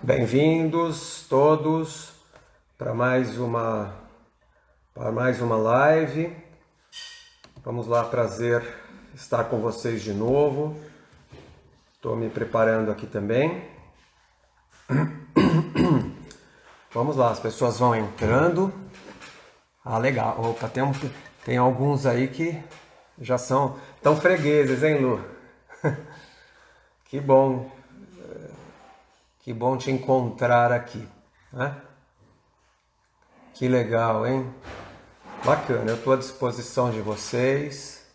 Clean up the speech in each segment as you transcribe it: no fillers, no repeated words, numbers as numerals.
Bem-vindos todos para mais uma live. Vamos lá, prazer estar com vocês de novo. Estou me preparando aqui também. Vamos lá, as pessoas vão entrando. Ah, legal. Opa, tem alguns aí que já são tão fregueses, hein, Lu? Que bom. Que bom te encontrar aqui, né? Que legal, hein? Bacana, eu estou à disposição de vocês.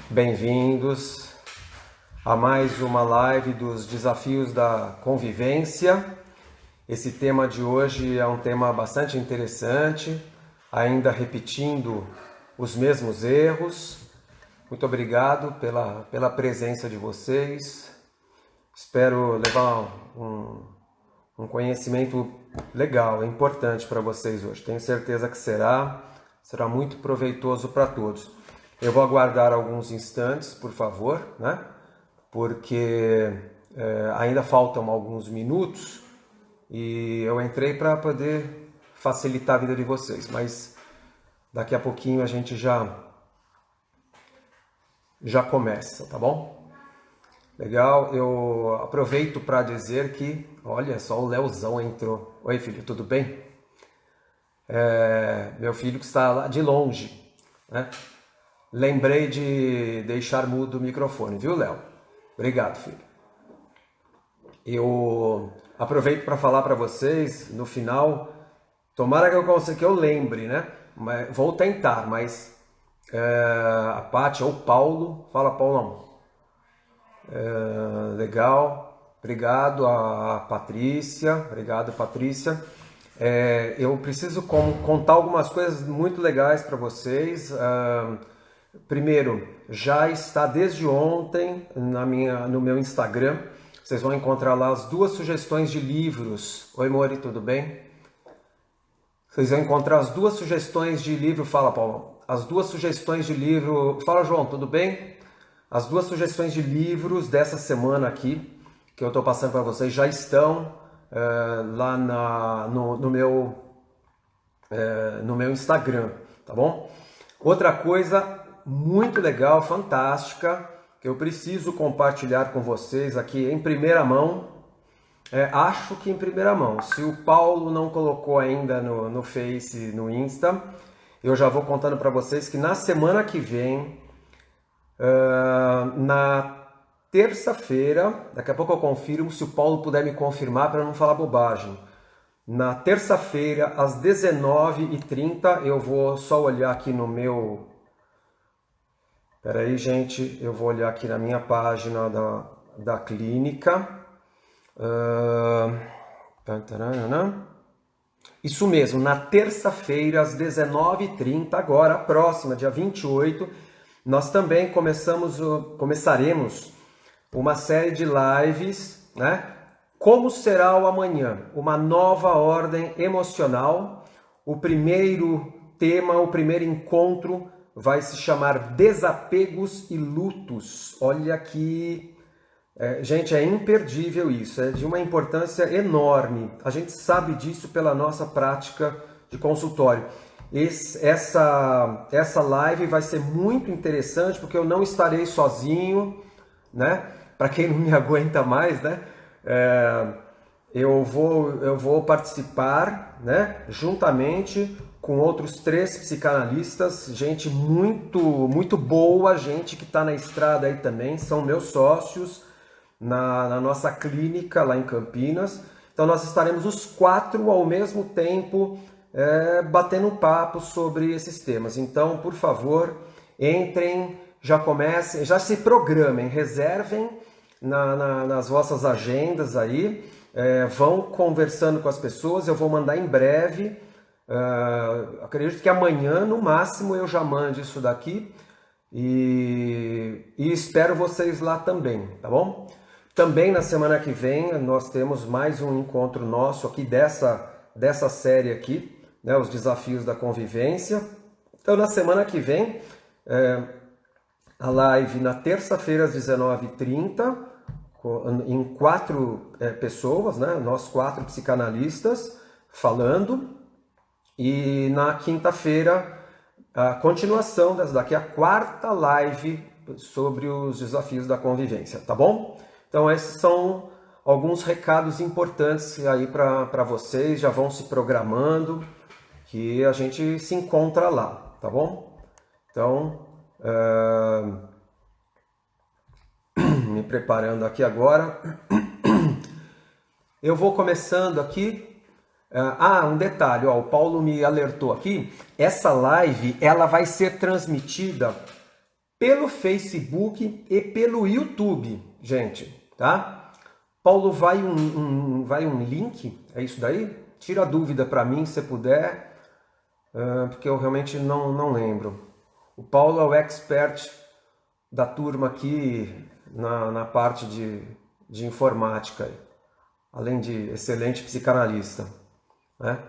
Bem-vindos a mais uma live dos Desafios da Convivência. Esse tema de hoje é um tema bastante interessante, ainda repetindo os mesmos erros. Muito obrigado pela presença de vocês. Espero levar um conhecimento legal, importante para vocês hoje. Tenho certeza que será muito proveitoso para todos. Eu vou aguardar alguns instantes, por favor, né? Porque ainda faltam alguns minutos e eu entrei para poder facilitar a vida de vocês, mas daqui a pouquinho a gente já começa, tá bom? Legal, eu aproveito para dizer que, olha só, o Leozão entrou. Oi, filho, tudo bem? Meu filho que está lá de longe, né? Lembrei de deixar mudo o microfone, viu, Léo? Obrigado, filho. Eu aproveito para falar para vocês, no final, tomara que eu lembre, né? Vou tentar, mas a Paty ou o Paulo, fala Paulão. Legal, obrigado a Patrícia, obrigado Patrícia. Eu preciso contar algumas coisas muito legais para vocês. Primeiro, já está desde ontem no meu Instagram, vocês vão encontrar lá as 2 sugestões de livros. Oi, Mori, tudo bem? Vocês vão encontrar as 2 sugestões de livro, fala Paulo, as 2 sugestões de livro, fala João, tudo bem? As 2 sugestões de livros dessa semana aqui, que eu estou passando para vocês, já estão lá no meu Instagram, tá bom? Outra coisa muito legal, fantástica, que eu preciso compartilhar com vocês aqui em primeira mão, acho que em primeira mão, se o Paulo não colocou ainda no Face, no Insta, eu já vou contando para vocês que na semana que vem, na terça-feira, daqui a pouco eu confirmo, se o Paulo puder me confirmar para não falar bobagem. Na terça-feira, às 19h30, eu vou só olhar aqui no meu... Peraí, gente, eu vou olhar aqui na minha página da clínica. Isso mesmo, na terça-feira, às 19h30, agora, a próxima, dia 28, nós também começaremos uma série de lives, né? Como será o amanhã? Uma nova ordem emocional. O primeiro tema, o primeiro encontro vai se chamar Desapegos e Lutos. Olha aqui, gente, é imperdível isso, é de uma importância enorme. A gente sabe disso pela nossa prática de consultório. Essa live vai ser muito interessante porque eu não estarei sozinho, né? Para quem não me aguenta mais, né? Eu vou participar, né? Juntamente com outros 3 psicanalistas, gente muito boa, gente que está na estrada aí também, são meus sócios na nossa clínica lá em Campinas. Então nós estaremos os 4 ao mesmo tempo batendo um papo sobre esses temas. Então, por favor, entrem, já comecem, já se programem, reservem nas vossas agendas aí, vão conversando com as pessoas, eu vou mandar em breve. Acredito que amanhã, no máximo, eu já mande isso daqui e espero vocês lá também, tá bom? Também na semana que vem nós temos mais um encontro nosso aqui dessa série aqui, né, os Desafios da Convivência. Então na semana que vem a live na terça-feira às 19h30, em 4 pessoas, né? Nós 4 psicanalistas falando, e na quinta-feira a continuação daqui a 4ª live sobre os desafios da convivência, tá bom? Então esses são alguns recados importantes aí para vocês, já vão se programando, que a gente se encontra lá, tá bom? Então, me preparando aqui agora. Eu vou começando aqui. Um detalhe, ó, o Paulo me alertou aqui. Essa live ela vai ser transmitida pelo Facebook e pelo YouTube, gente, tá? Paulo, vai um link? É isso daí? Tira a dúvida para mim, se puder, porque eu realmente não lembro. O Paulo é o expert da turma aqui na parte de informática, além de excelente psicanalista, né?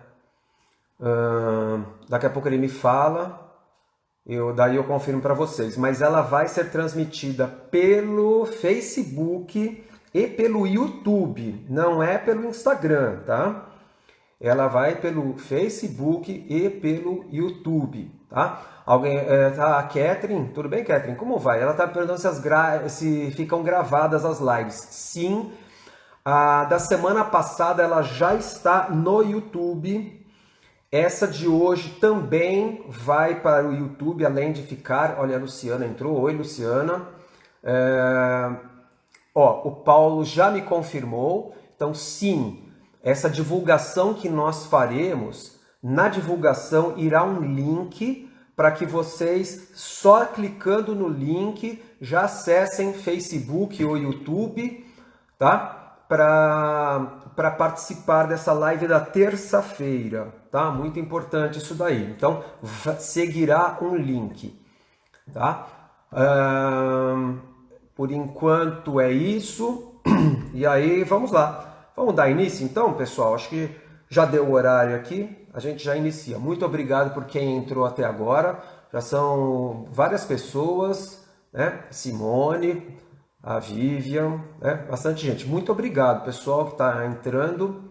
Daqui a pouco ele me fala, daí eu confirmo para vocês, mas ela vai ser transmitida pelo Facebook e pelo YouTube, não é pelo Instagram, tá? Ela vai pelo Facebook e pelo YouTube, tá? A Catherine, tudo bem, Catherine? Como vai? Ela tá perguntando se ficam gravadas as lives. Sim, a da semana passada ela já está no YouTube. Essa de hoje também vai para o YouTube, além de ficar... Olha, a Luciana entrou. Oi, Luciana. O Paulo já me confirmou. Então, sim, essa divulgação que nós faremos, na divulgação irá um link para que vocês, só clicando no link, já acessem Facebook ou YouTube, tá? Para participar dessa live da terça-feira, tá? Muito importante isso daí. Então, seguirá um link, tá? Por enquanto é isso. E aí, vamos lá. Vamos dar início então, pessoal? Acho que já deu o horário aqui. A gente já inicia. Muito obrigado por quem entrou até agora. Já são várias pessoas, né? Simone, a Vivian, né? Bastante gente. Muito obrigado, pessoal, que está entrando.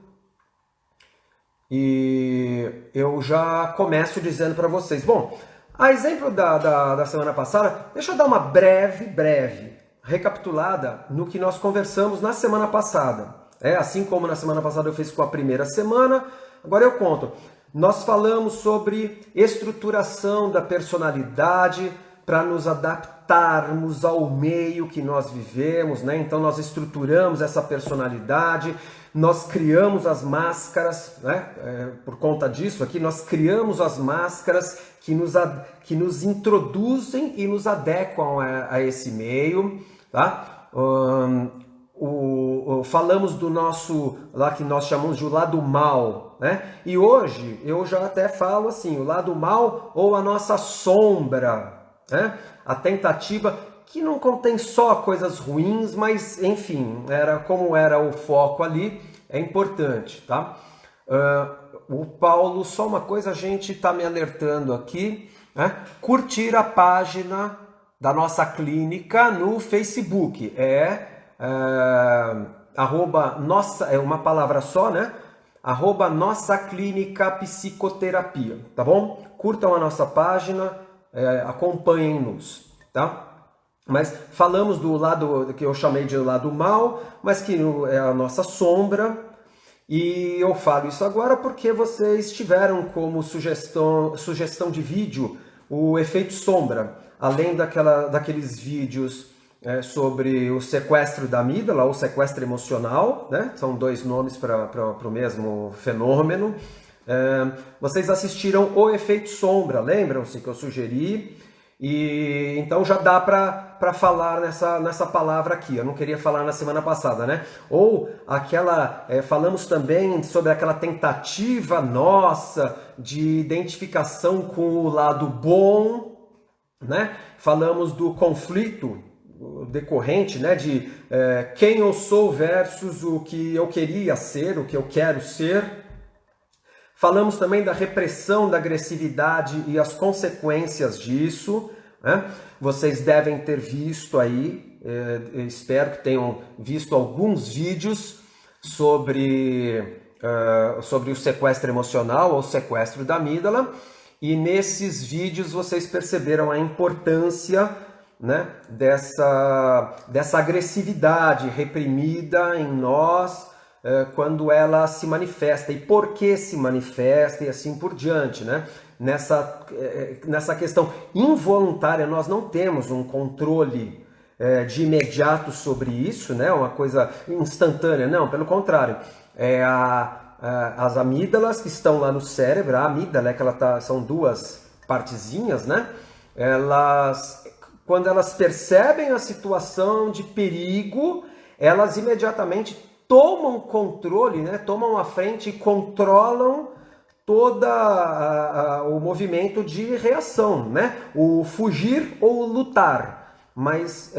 E eu já começo dizendo para vocês. Bom, a exemplo da semana passada, deixa eu dar uma breve recapitulada no que nós conversamos na semana passada. Assim como na semana passada eu fiz com a primeira semana, agora eu conto. Nós falamos sobre estruturação da personalidade para nos adaptarmos ao meio que nós vivemos, né? Então nós estruturamos essa personalidade, nós criamos as máscaras, né? Por conta disso aqui, nós criamos as máscaras que nos introduzem e nos adequam a esse meio, tá? Falamos do nosso, lá que nós chamamos de o lado mal, né? E hoje eu já até falo assim, o lado mal ou a nossa sombra, né? A tentativa que não contém só coisas ruins, mas enfim, como era o foco ali, é importante, tá? O Paulo, só uma coisa, a gente está me alertando aqui, né? Curtir a página da nossa clínica no Facebook, é uma palavra só, né? @nossa clínica psicoterapia, tá bom? Curtam a nossa página, acompanhem-nos, tá? Mas falamos do lado que eu chamei de lado mal, mas que é a nossa sombra, e eu falo isso agora porque vocês tiveram como sugestão de vídeo o efeito sombra, além daqueles vídeos sobre o sequestro da amígdala, ou sequestro emocional, né? São 2 nomes para o mesmo fenômeno. Vocês assistiram o efeito sombra, lembram-se que eu sugeri? E então já dá para falar nessa palavra aqui. Eu não queria falar na semana passada, né? Ou falamos também sobre aquela tentativa nossa de identificação com o lado bom, né? Falamos do conflito decorrente, né, de quem eu sou versus o que eu queria ser, o que eu quero ser. Falamos também da repressão da agressividade e as consequências disso, né? Vocês devem ter visto aí, espero que tenham visto alguns vídeos sobre o sequestro emocional ou sequestro da amígdala, e nesses vídeos vocês perceberam a importância, né, dessa agressividade reprimida em nós quando ela se manifesta e por que se manifesta e assim por diante, né? Nessa questão involuntária nós não temos um controle de imediato sobre isso, né? Uma coisa instantânea, não, pelo contrário. As amígdalas que estão lá no cérebro, a amígdala, que são duas partezinhas, né? Quando elas percebem a situação de perigo, elas imediatamente tomam controle, né? Tomam a frente e controlam todo o movimento de reação, né? O fugir ou lutar, mas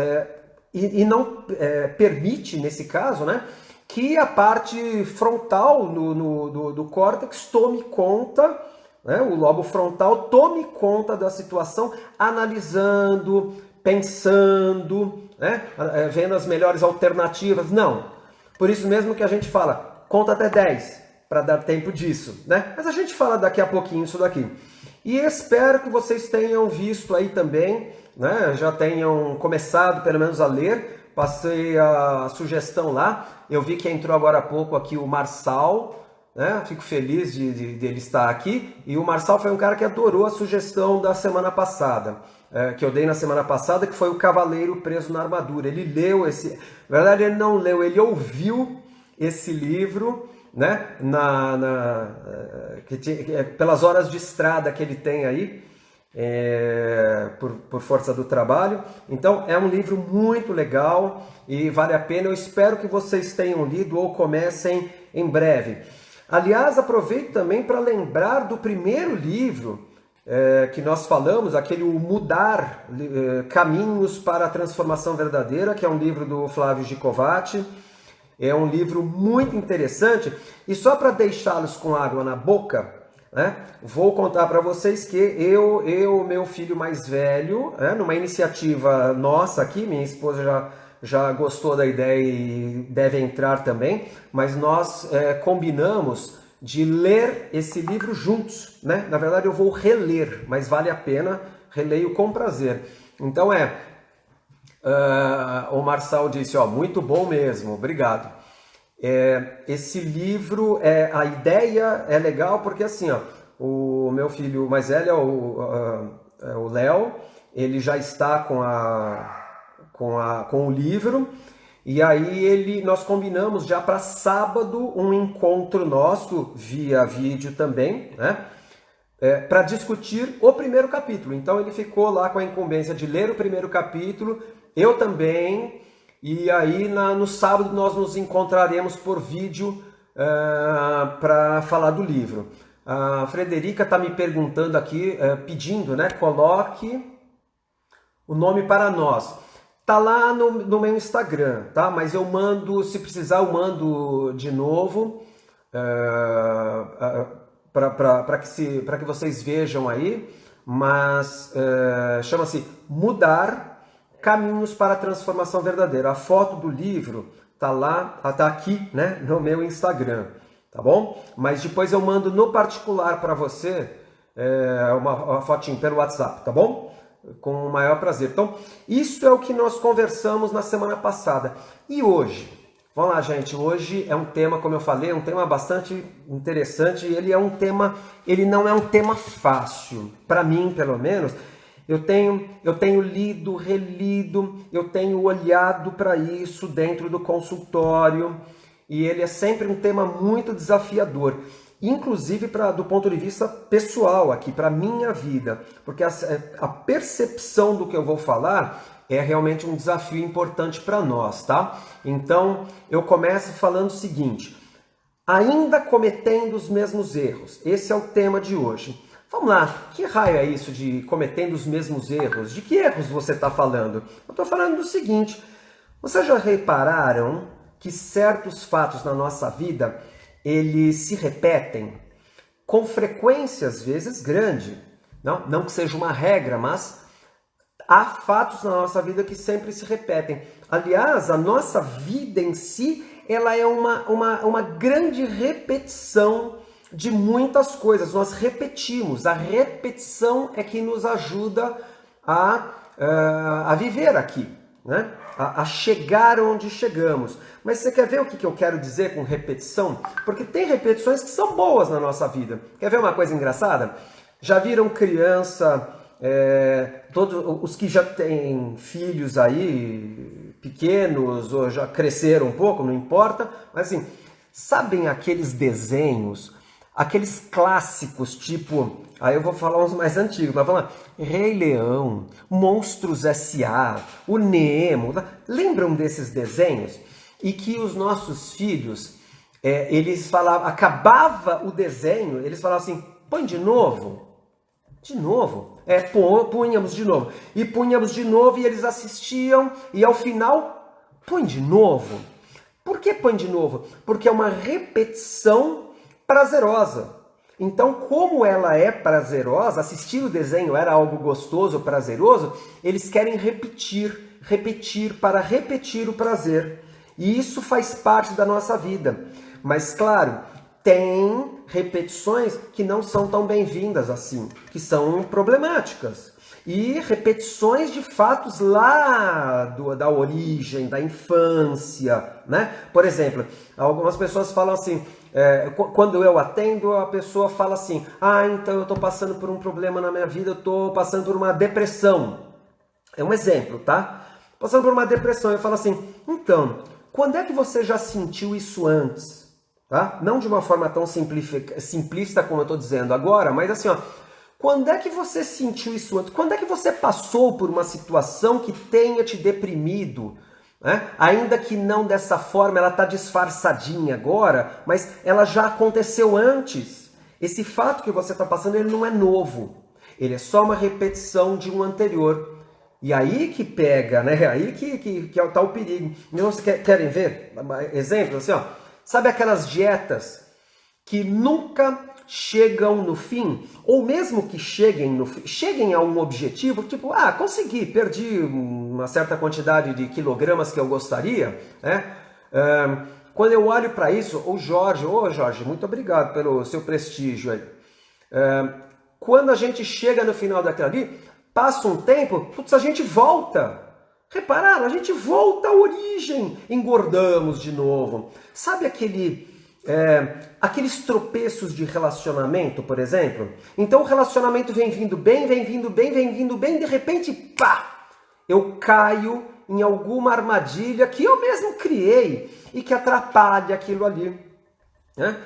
não permite, nesse caso, né, que a parte frontal do córtex tome conta, né, o lobo frontal tome conta da situação, analisando, pensando, né, vendo as melhores alternativas. Não. Por isso mesmo que a gente fala, conta até 10, para dar tempo disso, né? Mas a gente fala daqui a pouquinho isso daqui. E espero que vocês tenham visto aí também, né, já tenham começado pelo menos a ler. Passei a sugestão lá, eu vi que entrou agora há pouco aqui o Marçal, né? Fico feliz de ele estar aqui. E o Marçal foi um cara que adorou a sugestão da semana passada, que eu dei na semana passada, que foi o Cavaleiro Preso na Armadura. Ele leu esse... Na verdade, ele não leu, ele ouviu esse livro, né? Pelas horas de estrada que ele tem aí, por força do trabalho. Então é um livro muito legal e vale a pena. Eu espero que vocês tenham lido ou comecem em breve. Aliás, aproveito também para lembrar do primeiro livro que nós falamos, aquele O Mudar, Caminhos para a Transformação Verdadeira, que é um livro do Flávio Gicovati. É um livro muito interessante. E só para deixá-los com água na boca, né, vou contar para vocês que meu filho mais velho, numa iniciativa nossa aqui, minha esposa já gostou da ideia e deve entrar também, mas nós combinamos de ler esse livro juntos, né? Na verdade eu vou reler, mas vale a pena, releio com prazer. Então o Marçal disse, ó, muito bom mesmo, obrigado. Esse livro, a ideia é legal porque assim, ó, o meu filho mais velho, o Léo, ele já está com o livro, e aí nós combinamos já para sábado um encontro nosso via vídeo também, né? Para discutir o primeiro capítulo. Então ele ficou lá com a incumbência de ler o primeiro capítulo, eu também, e aí no sábado nós nos encontraremos por vídeo para falar do livro. A Frederica está me perguntando aqui, pedindo, né, coloque o nome para nós. Tá lá no meu Instagram, tá? Mas eu mando, se precisar, eu mando de novo para que vocês vejam aí. Mas chama-se Mudar, Caminhos para a Transformação Verdadeira. A foto do livro tá lá, tá aqui, né, no meu Instagram, tá bom? Mas depois eu mando no particular para você uma fotinho pelo WhatsApp, tá bom? Com o maior prazer. Então, isso é o que nós conversamos na semana passada. E hoje? Vamos lá, gente. Hoje é um tema, como eu falei, um tema bastante interessante. Ele não é um tema fácil. Para mim, pelo menos. Eu tenho lido, relido, eu tenho olhado para isso dentro do consultório. E ele é sempre um tema muito desafiador. Inclusive do ponto de vista pessoal aqui, para a minha vida, porque a percepção do que eu vou falar é realmente um desafio importante para nós, tá? Então, eu começo falando o seguinte, ainda cometendo os mesmos erros, esse é o tema de hoje. Vamos lá, que raio é isso de cometendo os mesmos erros? De que erros você está falando? Eu estou falando do seguinte, vocês já repararam que certos fatos na nossa vida eles se repetem com frequência, às vezes, grande. Não que seja uma regra, mas há fatos na nossa vida que sempre se repetem. Aliás, a nossa vida em si, ela é uma grande repetição de muitas coisas. Nós repetimos. A repetição é que nos ajuda a viver aqui, né? A chegar onde chegamos. Mas você quer ver o que eu quero dizer com repetição? Porque tem repetições que são boas na nossa vida. Quer ver uma coisa engraçada? Já viram criança, todos os que já têm filhos aí, pequenos, ou já cresceram um pouco, não importa, mas assim, sabem aqueles desenhos, aqueles clássicos, tipo, aí eu vou falar uns mais antigos, mas vamos lá, Rei Leão, Monstros S.A., o Nemo, lembram desses desenhos? E que os nossos filhos, eles falavam, acabava o desenho, eles falavam assim, põe de novo. De novo? Punhamos de novo. E punhamos de novo e eles assistiam e ao final, põe de novo. Por que põe de novo? Porque é uma repetição prazerosa. Então, como ela é prazerosa, assistir o desenho era algo gostoso, prazeroso, eles querem repetir para repetir o prazer. E isso faz parte da nossa vida. Mas, claro, tem repetições que não são tão bem-vindas assim, que são problemáticas. E repetições de fatos lá da origem, da infância, né? Por exemplo, algumas pessoas falam assim, quando eu atendo, a pessoa fala assim, então eu estou passando por um problema na minha vida, eu estou passando por uma depressão. É um exemplo, tá? Passando por uma depressão, eu falo assim, então, quando é que você já sentiu isso antes? Tá? Não de uma forma tão simplista como eu estou dizendo agora, mas assim, quando é que você sentiu isso antes? Quando é que você passou por uma situação que tenha te deprimido? Né? Ainda que não dessa forma, ela está disfarçadinha agora, mas ela já aconteceu antes. Esse fato que você está passando, ele não é novo. Ele é só uma repetição de um anterior. E aí que pega, né? Aí que está o perigo. Então, vocês querem ver? Exemplo, assim, sabe aquelas dietas que nunca chegam no fim? Ou mesmo que cheguem a um objetivo, tipo, consegui, perdi uma certa quantidade de quilogramas que eu gostaria, né? Quando eu olho para isso, Jorge, muito obrigado pelo seu prestígio aí. Quando a gente chega no final daquilo ali, passa um tempo, a gente volta. Repararam? A gente volta à origem, engordamos de novo. Sabe aqueles tropeços de relacionamento, por exemplo? Então o relacionamento vem vindo bem, de repente, pá! Eu caio em alguma armadilha que eu mesmo criei e que atrapalha aquilo ali. Né?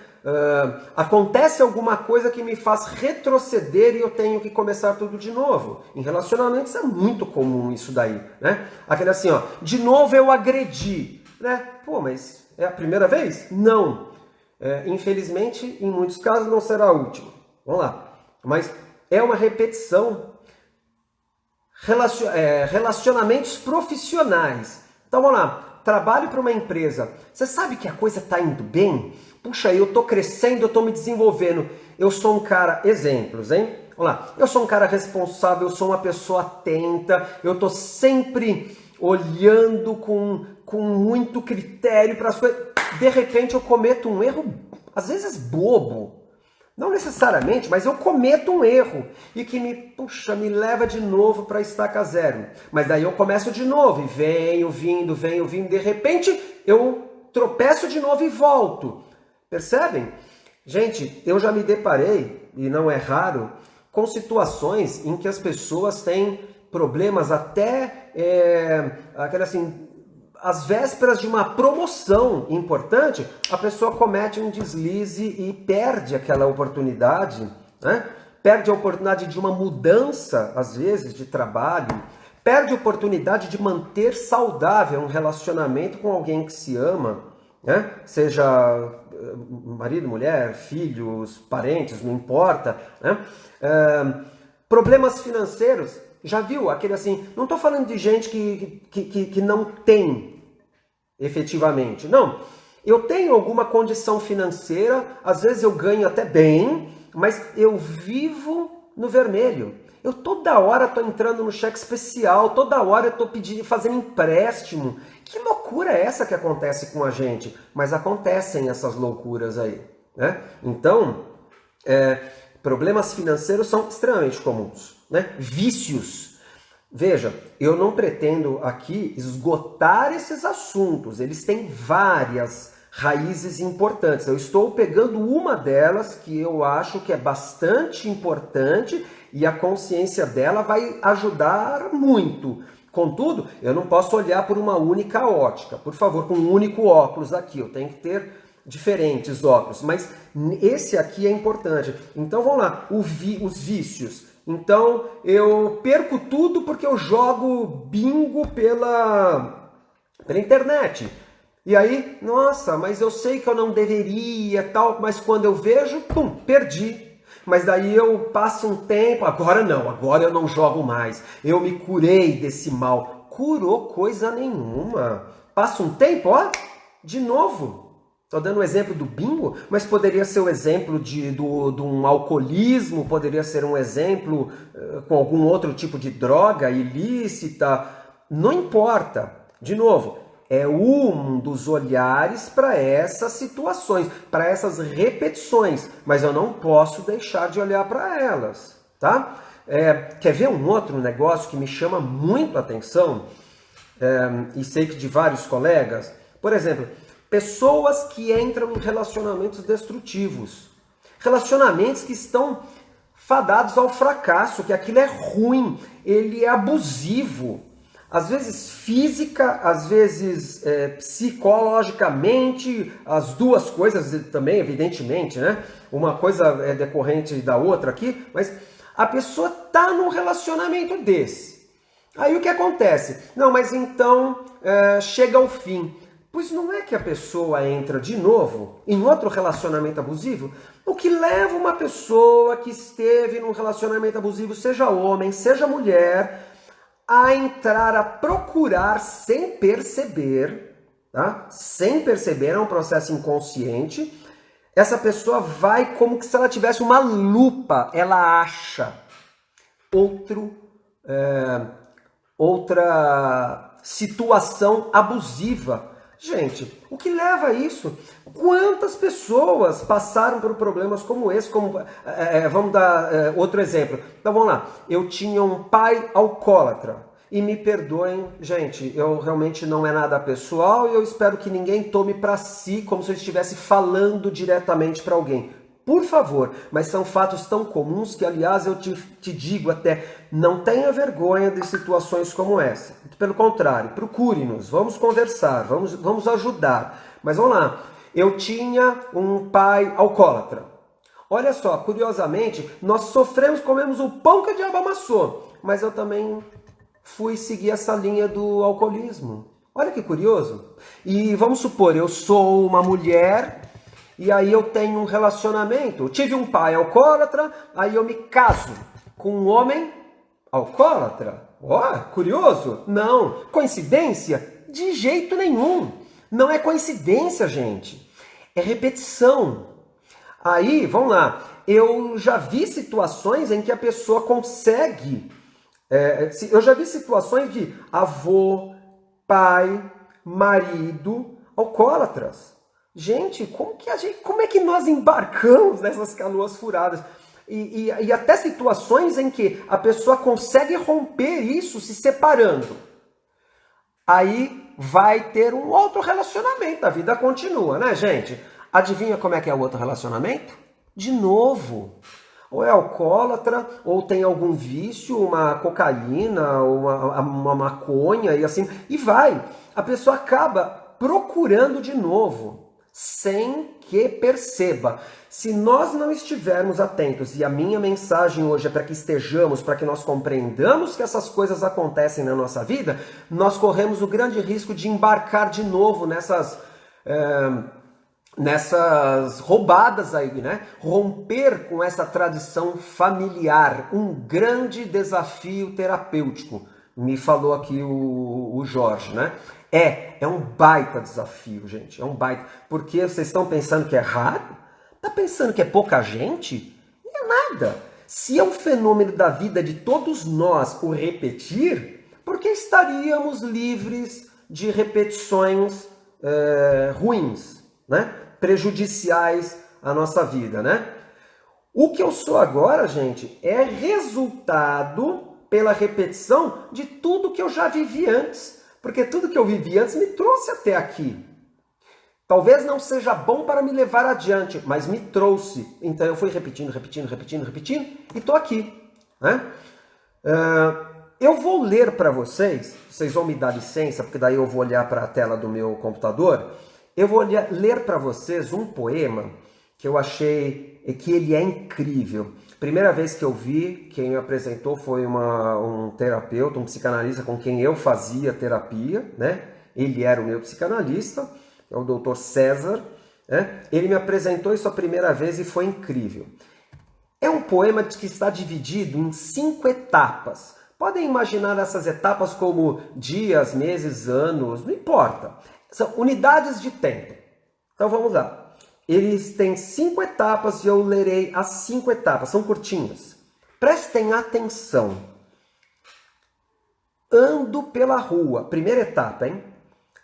Acontece alguma coisa que me faz retroceder e eu tenho que começar tudo de novo. Em relacionamentos é muito comum isso daí, né? Aquele assim, de novo eu agredi, né? Pô, mas é a primeira vez? Não. Infelizmente, em muitos casos não será a última. Vamos lá. Mas é uma repetição. Relacionamentos profissionais. Então vamos lá. Trabalho para uma empresa. Você sabe que a coisa está indo bem? Puxa, eu estou crescendo, eu estou me desenvolvendo. Eu sou um cara... Exemplos, hein? Vamos lá. Eu sou um cara responsável, eu sou uma pessoa atenta, eu estou sempre olhando com muito critério para as coisas. De repente eu cometo um erro, às vezes bobo. Não necessariamente, mas eu cometo um erro. E que me leva de novo para estaca zero. Mas daí eu começo de novo e venho vindo. De repente eu tropeço de novo e volto. Percebem? Gente, eu já me deparei, e não é raro, com situações em que as pessoas têm problemas até, às vésperas de uma promoção importante, a pessoa comete um deslize e perde aquela oportunidade, né? Perde a oportunidade de uma mudança, às vezes, de trabalho, perde a oportunidade de manter saudável um relacionamento com alguém que se ama, né? Seja marido, mulher, filhos, parentes, não importa, né? Problemas financeiros, já viu? Aquele assim, não estou falando de gente que não tem efetivamente, não. Eu tenho alguma condição financeira, às vezes eu ganho até bem, mas eu vivo no vermelho. Eu toda hora tô entrando no cheque especial, toda hora eu tô fazendo empréstimo. Que loucura é essa que acontece com a gente? Mas acontecem essas loucuras aí, né? Então, problemas financeiros são extremamente comuns, né? Vícios. Veja, eu não pretendo aqui esgotar esses assuntos, eles têm várias raízes importantes. Eu estou pegando uma delas que eu acho que é bastante importante e a consciência dela vai ajudar muito. Contudo, eu não posso olhar por uma única ótica, por favor, com um único óculos aqui, eu tenho que ter diferentes óculos, mas esse aqui é importante. Então vamos lá, os vícios. Então eu perco tudo porque eu jogo bingo pela internet. E aí, nossa, mas eu sei que eu não deveria, tal, mas quando eu vejo, pum, perdi. Mas daí eu passo um tempo, agora não, agora eu não jogo mais. Eu me curei desse mal. Curou coisa nenhuma. Passa um tempo, ó, de novo. Estou dando o exemplo do bingo, mas poderia ser o exemplo de um alcoolismo, poderia ser um exemplo com algum outro tipo de droga ilícita. Não importa. De novo, é um dos olhares para essas situações, para essas repetições, mas eu não posso deixar de olhar para elas, tá? Quer ver um outro negócio que me chama muito a atenção, e sei que de vários colegas? Por exemplo, pessoas que entram em relacionamentos destrutivos, relacionamentos que estão fadados ao fracasso, que aquilo é ruim, ele é abusivo. Às vezes física, às vezes psicologicamente, as duas coisas também, evidentemente, né? Uma coisa é decorrente da outra aqui, mas a pessoa está num relacionamento desse. Aí o que acontece? Não, mas então chega ao fim. Pois não é que a pessoa entra de novo em outro relacionamento abusivo? O que leva uma pessoa que esteve num relacionamento abusivo, seja homem, seja mulher, a entrar, a procurar sem perceber, tá? Sem perceber, é um processo inconsciente. Essa pessoa vai como se ela tivesse uma lupa, ela acha outra situação abusiva. Gente, o que leva a isso? Quantas pessoas passaram por problemas como esse? Vamos dar outro exemplo. Então vamos lá. Eu tinha um pai alcoólatra. E me perdoem, gente, eu realmente não é nada pessoal e eu espero que ninguém tome para si como se eu estivesse falando diretamente para alguém. Por favor, mas são fatos tão comuns que, aliás, eu te digo até, não tenha vergonha de situações como essa. Pelo contrário, procure-nos, vamos conversar, vamos ajudar. Mas vamos lá, eu tinha um pai alcoólatra. Olha só, curiosamente, nós sofremos, comemos o pão que o diabo amassou, mas eu também fui seguir essa linha do alcoolismo. Olha que curioso. E vamos supor, eu sou uma mulher e aí eu tenho um relacionamento. Eu tive um pai alcoólatra, aí eu me caso com um homem alcoólatra. Ó, curioso? Não. Coincidência? De jeito nenhum. Não é coincidência, gente. É repetição. Aí, vamos lá. Eu já vi situações em que a pessoa consegue... eu já vi situações de avô, pai, marido, alcoólatras. Gente, como é que nós embarcamos nessas canoas furadas? E até situações em que a pessoa consegue romper isso se separando. Aí vai ter um outro relacionamento, a vida continua, né, gente? Adivinha como é que é o outro relacionamento? De novo. Ou é alcoólatra, ou tem algum vício, uma cocaína, uma maconha e assim. E vai. A pessoa acaba procurando de novo, sem que perceba. Se nós não estivermos atentos, e a minha mensagem hoje é para que estejamos, para que nós compreendamos que essas coisas acontecem na nossa vida, nós corremos o grande risco de embarcar de novo nessas roubadas aí, né? Romper com essa tradição familiar, um grande desafio terapêutico. Me falou aqui o Jorge, né? É um baita desafio, gente, é um baita. Porque vocês estão pensando que é raro? Tá pensando que é pouca gente? Não é nada. Se é um fenômeno da vida de todos nós o repetir, por que estaríamos livres de repetições ruins, né? Prejudiciais à nossa vida, né? O que eu sou agora, gente, é resultado pela repetição de tudo que eu já vivi antes. Porque tudo que eu vivi antes me trouxe até aqui. Talvez não seja bom para me levar adiante, mas me trouxe. Então eu fui repetindo e estou aqui, né? Eu vou ler para vocês vão me dar licença, porque daí eu vou olhar para a tela do meu computador. Eu vou ler para vocês um poema que eu achei que ele é incrível. Primeira vez que eu vi, quem me apresentou foi um terapeuta, um psicanalista com quem eu fazia terapia, né? Ele era o meu psicanalista, é o Dr. César, né? Ele me apresentou isso a primeira vez e foi incrível. É um poema que está dividido em 5 etapas. Podem imaginar essas etapas como dias, meses, anos, não importa. São unidades de tempo. Então vamos lá. Eles têm 5 etapas e eu lerei as 5 etapas. São curtinhas. Prestem atenção. Ando pela rua. Primeira etapa, hein?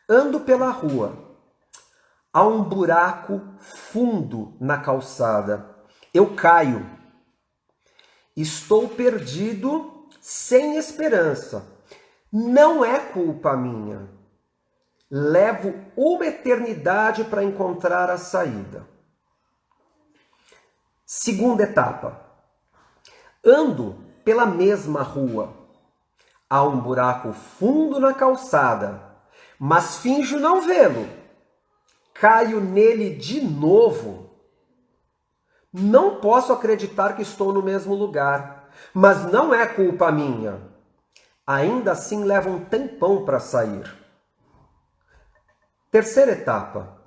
Ando pela rua. Há um buraco fundo na calçada. Eu caio. Estou perdido, sem esperança. Não é culpa minha. Levo uma eternidade para encontrar a saída. Segunda etapa. Ando pela mesma rua. Há um buraco fundo na calçada, mas finjo não vê-lo. Caio nele de novo. Não posso acreditar que estou no mesmo lugar, mas não é culpa minha. Ainda assim leva um tempão para sair. Terceira etapa.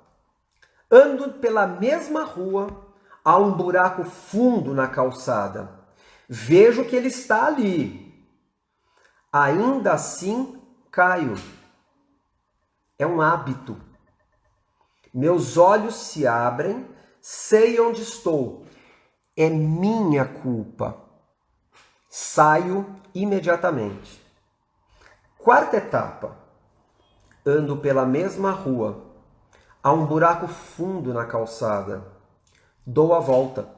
Ando pela mesma rua, há um buraco fundo na calçada. Vejo que ele está ali. Ainda assim caio. É um hábito. Meus olhos se abrem, sei onde estou. É minha culpa. Saio imediatamente. Quarta etapa. Ando pela mesma rua. Há um buraco fundo na calçada. Dou a volta.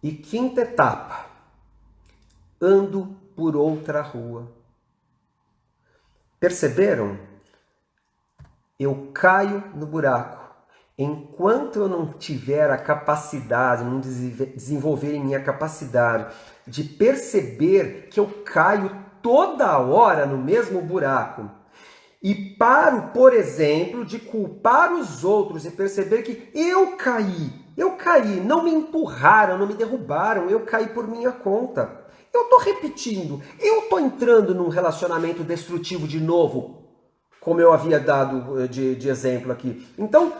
E quinta etapa. Ando por outra rua. Perceberam? Eu caio no buraco. Enquanto eu não tiver a capacidade, não desenvolver em minha capacidade de perceber que eu caio toda hora no mesmo buraco, e paro, por exemplo, de culpar os outros e perceber que eu caí, não me empurraram, não me derrubaram, eu caí por minha conta. Eu estou repetindo, eu estou entrando num relacionamento destrutivo de novo, como eu havia dado de exemplo aqui. Então,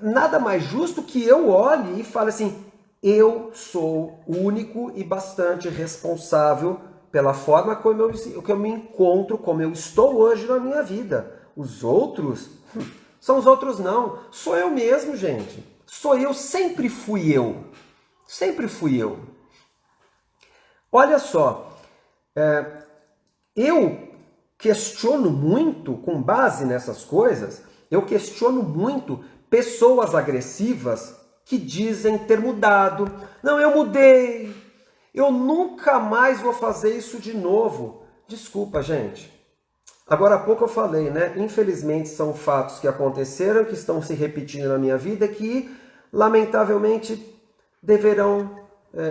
nada mais justo que eu olhe e fale assim, eu sou único e bastante responsável pela forma como eu me encontro, como eu estou hoje na minha vida. Os outros, são os outros não. Sou eu mesmo, gente. Sou eu, sempre fui eu. Sempre fui eu. Olha só, eu questiono muito, com base nessas coisas, eu questiono muito pessoas agressivas que dizem ter mudado. Não, eu mudei. Eu nunca mais vou fazer isso de novo. Desculpa, gente. Agora há pouco eu falei, né? Infelizmente são fatos que aconteceram, que estão se repetindo na minha vida, que lamentavelmente deverão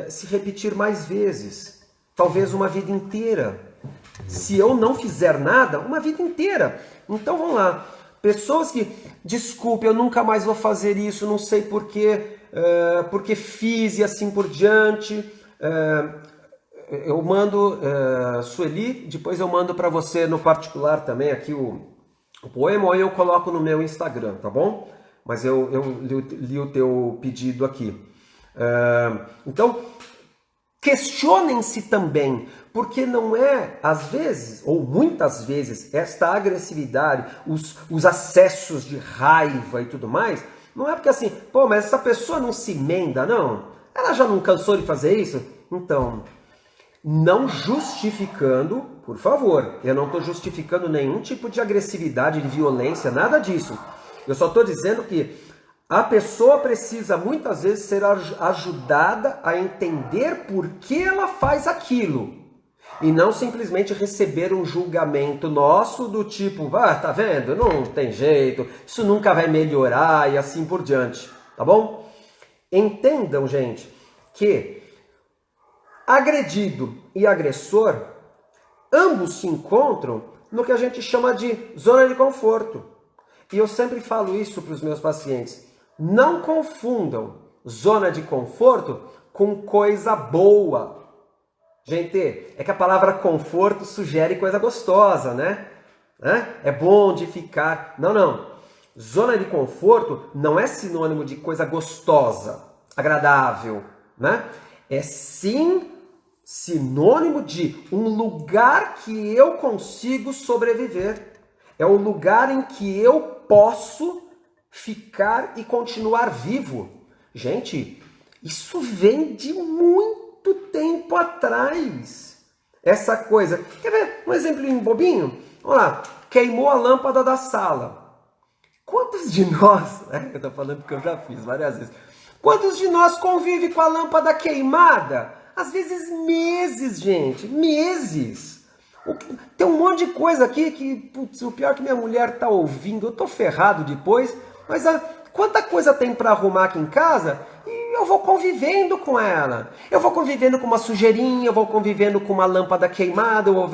se repetir mais vezes. Talvez uma vida inteira. Se eu não fizer nada, uma vida inteira. Então vamos lá. Pessoas que, desculpe, eu nunca mais vou fazer isso, não sei porquê, porque fiz e assim por diante. Eu mando, Sueli, depois eu mando para você no particular também aqui o poema, ou eu coloco no meu Instagram, tá bom? Mas eu li o teu pedido aqui. Então, questionem-se também, porque não é, às vezes, ou muitas vezes, esta agressividade, os acessos de raiva e tudo mais, não é porque assim, pô, mas essa pessoa não se emenda, não. Ela já não cansou de fazer isso? Então, não justificando, por favor, eu não estou justificando nenhum tipo de agressividade, de violência, nada disso. Eu só estou dizendo que a pessoa precisa muitas vezes ser ajudada a entender por que ela faz aquilo. E não simplesmente receber um julgamento nosso do tipo, tá vendo? Não tem jeito, isso nunca vai melhorar e assim por diante, tá bom? Entendam, gente, que agredido e agressor, ambos se encontram no que a gente chama de zona de conforto. E eu sempre falo isso para os meus pacientes. Não confundam zona de conforto com coisa boa. Gente, é que a palavra conforto sugere coisa gostosa, né? É bom de ficar... Não. Zona de conforto não é sinônimo de coisa gostosa, agradável, né? É sim sinônimo de um lugar que eu consigo sobreviver. É o lugar em que eu posso ficar e continuar vivo. Gente, isso vem de muito tempo atrás. Essa coisa. Quer ver um exemplo bobinho? Olha lá, queimou a lâmpada da sala. Quantos de nós, eu tô falando porque eu já fiz várias vezes, quantos de nós convive com a lâmpada queimada? Às vezes meses, gente, meses. Tem um monte de coisa aqui que, putz, o pior é que minha mulher tá ouvindo, eu tô ferrado depois, mas quanta coisa tem para arrumar aqui em casa e eu vou convivendo com ela. Eu vou convivendo com uma sujeirinha, eu vou convivendo com uma lâmpada queimada, eu vou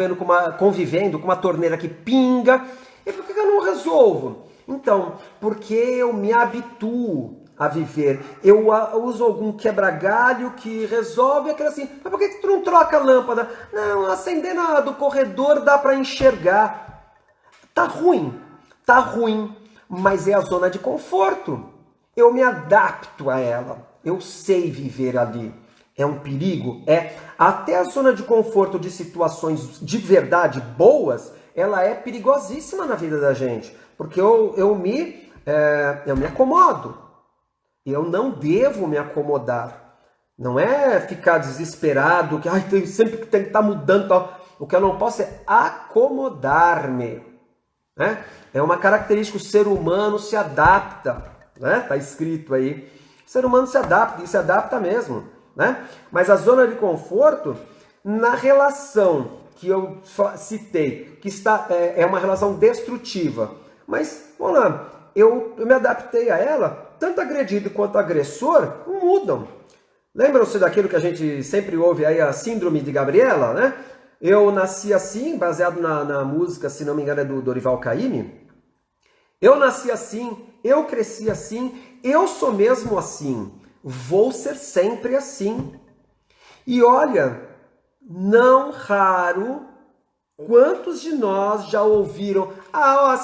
convivendo com uma torneira que pinga. E por que eu não resolvo? Então, porque eu me habituo a viver. Eu uso algum quebra-galho que resolve aquilo assim. Mas por que tu não troca a lâmpada? Não, acendendo a do corredor dá para enxergar. Tá ruim, mas é a zona de conforto. Eu me adapto a ela. Eu sei viver ali. É um perigo? É. Até a zona de conforto de situações de verdade boas, ela é perigosíssima na vida da gente. Porque eu me acomodo. Eu não devo me acomodar. Não é ficar desesperado, que sempre tem que estar mudando. Tal. O que eu não posso é acomodar-me. Né? É uma característica, o ser humano se adapta. Né? Tá escrito aí. O ser humano se adapta, e se adapta mesmo. Né? Mas a zona de conforto, na relação que eu citei, que é uma relação destrutiva. Mas, vamos lá, eu me adaptei a ela, tanto agredido quanto agressor mudam. Lembram-se daquilo que a gente sempre ouve aí, a síndrome de Gabriela, né? Eu nasci assim, baseado na música, se não me engano, é do Dorival Caymmi. Eu nasci assim, eu cresci assim, eu sou mesmo assim, vou ser sempre assim. E olha, não raro, quantos de nós já ouviram,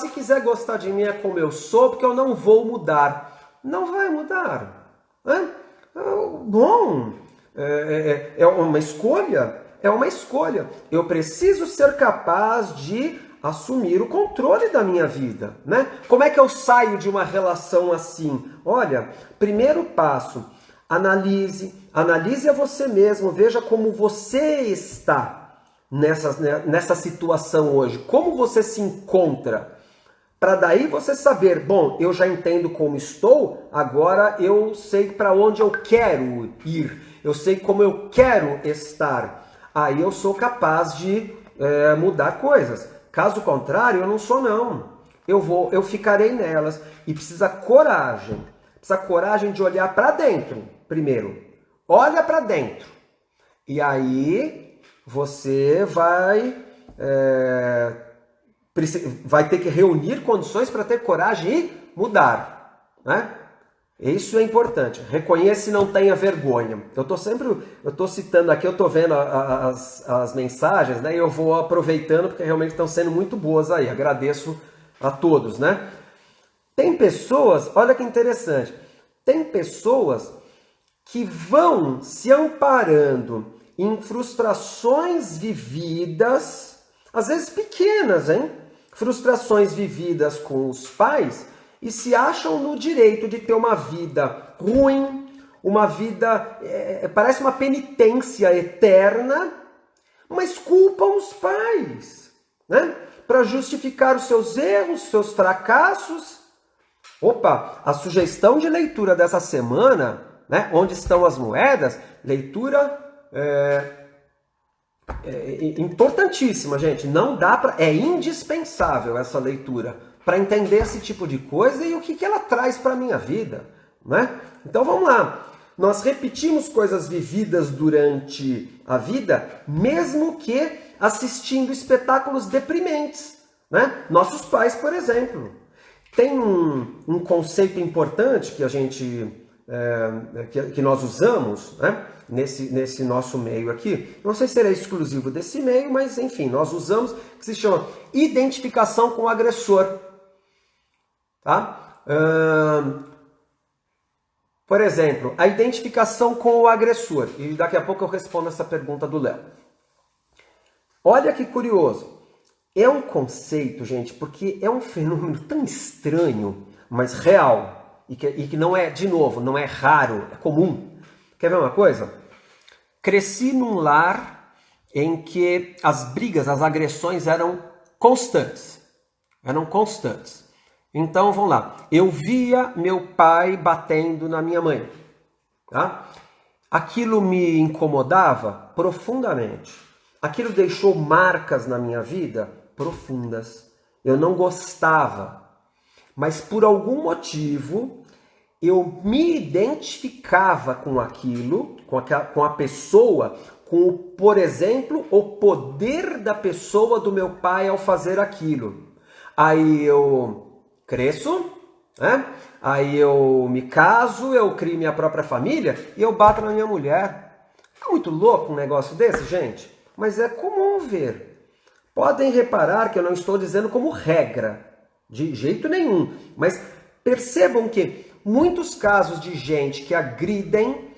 se quiser gostar de mim é como eu sou, porque eu não vou mudar. Não vai mudar. Bom, é uma escolha. É uma escolha. Eu preciso ser capaz de assumir o controle da minha vida, né? Como é que eu saio de uma relação assim? Olha, primeiro passo, analise a você mesmo, veja como você está nessa situação hoje, como você se encontra, para daí você saber, bom, eu já entendo como estou, agora eu sei para onde eu quero ir, eu sei como eu quero estar, aí eu sou capaz de mudar coisas. Caso contrário, eu não sou não. Eu ficarei nelas. E precisa coragem. Precisa coragem de olhar para dentro, primeiro. Olha para dentro. E aí você vai ter que reunir condições para ter coragem e mudar. Né? Isso é importante. Reconheça e não tenha vergonha. Eu estou citando aqui, eu estou vendo as mensagens, né? E eu vou aproveitando porque realmente estão sendo muito boas aí. Agradeço a todos, né? Tem pessoas, olha que interessante, tem pessoas que vão se amparando em frustrações vividas, às vezes pequenas, hein? Frustrações vividas com os pais, e se acham no direito de ter uma vida ruim, uma vida, parece uma penitência eterna, mas culpam os pais, né? Para justificar os seus erros, seus fracassos. Opa, a sugestão de leitura dessa semana, né? Onde estão as moedas? Leitura importantíssima, gente. Não dá para, é indispensável essa leitura para entender esse tipo de coisa e o que ela traz para a minha vida, né? Então vamos lá. Nós repetimos coisas vividas durante a vida, mesmo que assistindo espetáculos deprimentes, né? Nossos pais, por exemplo. Tem um conceito importante que a gente que nós usamos, né? Nesse nosso meio aqui. Não sei se ele é exclusivo desse meio, mas enfim, nós usamos, que se chama identificação com o agressor. Tá? Por exemplo, a identificação com o agressor. E daqui a pouco eu respondo essa pergunta do Léo. Olha que curioso. É um conceito, gente, porque é um fenômeno tão estranho, mas real. E que não é, de novo, não é raro, é comum. Quer ver uma coisa? Cresci num lar em que as brigas, as agressões eram constantes. Eram constantes. Então, vamos lá. Eu via meu pai batendo na minha mãe. Tá? Aquilo me incomodava profundamente. Aquilo deixou marcas na minha vida profundas. Eu não gostava. Mas por algum motivo, eu me identificava com aquilo, com a pessoa, com, por exemplo, o poder da pessoa do meu pai ao fazer aquilo. Aí eu cresço, né? Aí eu me caso, eu crio minha própria família e eu bato na minha mulher. É muito louco um negócio desse, gente? Mas é comum ver. Podem reparar que eu não estou dizendo como regra, de jeito nenhum. Mas percebam que muitos casos de gente que agridem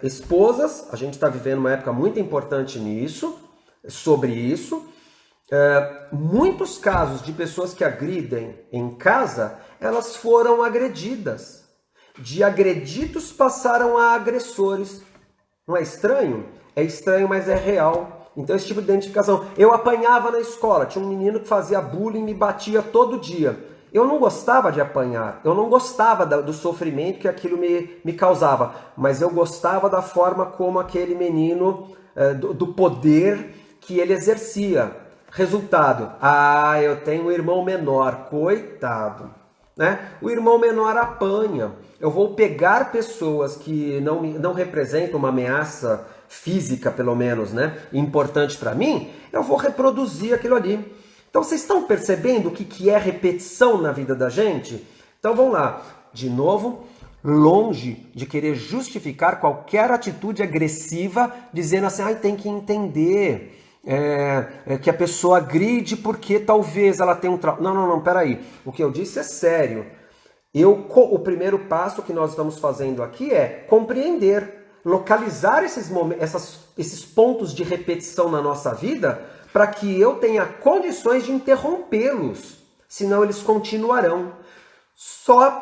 esposas, a gente está vivendo uma época muito importante nisso, sobre isso. Muitos casos de pessoas que agridem em casa, elas foram agredidas. De agredidos passaram a agressores. Não é estranho? É estranho, mas é real. Então esse tipo de identificação. Eu apanhava na escola, tinha um menino que fazia bullying, me batia todo dia. Eu não gostava de apanhar, eu não gostava do sofrimento que aquilo me causava, mas eu gostava da forma como aquele menino, do poder que ele exercia. Resultado, eu tenho um irmão menor, coitado, né? O irmão menor apanha. Eu vou pegar pessoas que não representam uma ameaça física, pelo menos, né? Importante para mim, eu vou reproduzir aquilo ali. Então vocês estão percebendo o que é repetição na vida da gente? Então vamos lá, de novo, longe de querer justificar qualquer atitude agressiva, dizendo assim, tem que entender que a pessoa agride porque talvez ela tenha um trauma. Não, peraí. O que eu disse é sério. O primeiro passo que nós estamos fazendo aqui é compreender, localizar esses pontos de repetição na nossa vida para que eu tenha condições de interrompê-los, senão eles continuarão. Só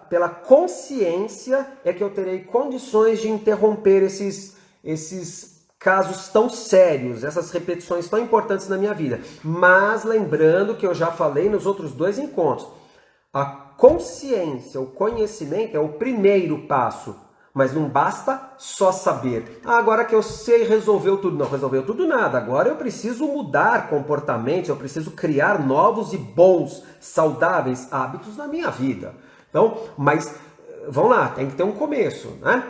pela consciência é que eu terei condições de interromper esses casos tão sérios, essas repetições tão importantes na minha vida. Mas lembrando que eu já falei nos outros 2 encontros, a consciência, o conhecimento é o primeiro passo. Mas não basta só saber. Agora que eu sei, resolveu tudo. Não resolveu tudo nada. Agora eu preciso mudar comportamentos, eu preciso criar novos e bons, saudáveis hábitos na minha vida. Então, mas vamos lá, tem que ter um começo, né?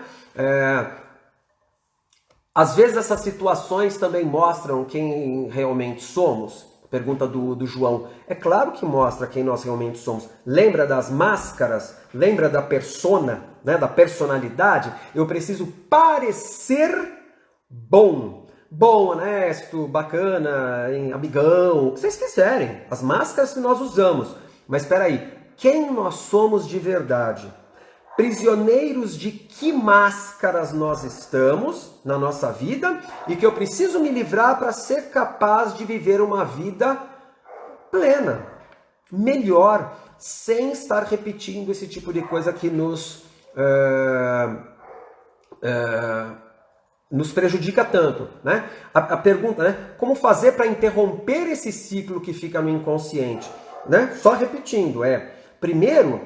Às vezes essas situações também mostram quem realmente somos. Pergunta do João. É claro que mostra quem nós realmente somos. Lembra das máscaras? Lembra da persona, né? Da personalidade? Eu preciso parecer bom. Bom, honesto, bacana, amigão, o que vocês quiserem. As máscaras que nós usamos. Mas espera aí, quem nós somos de verdade? Prisioneiros de que máscaras nós estamos na nossa vida e que eu preciso me livrar para ser capaz de viver uma vida plena, melhor, sem estar repetindo esse tipo de coisa que nos nos prejudica tanto, né? A pergunta, né? Como fazer para interromper esse ciclo que fica no inconsciente, né? Só repetindo, primeiro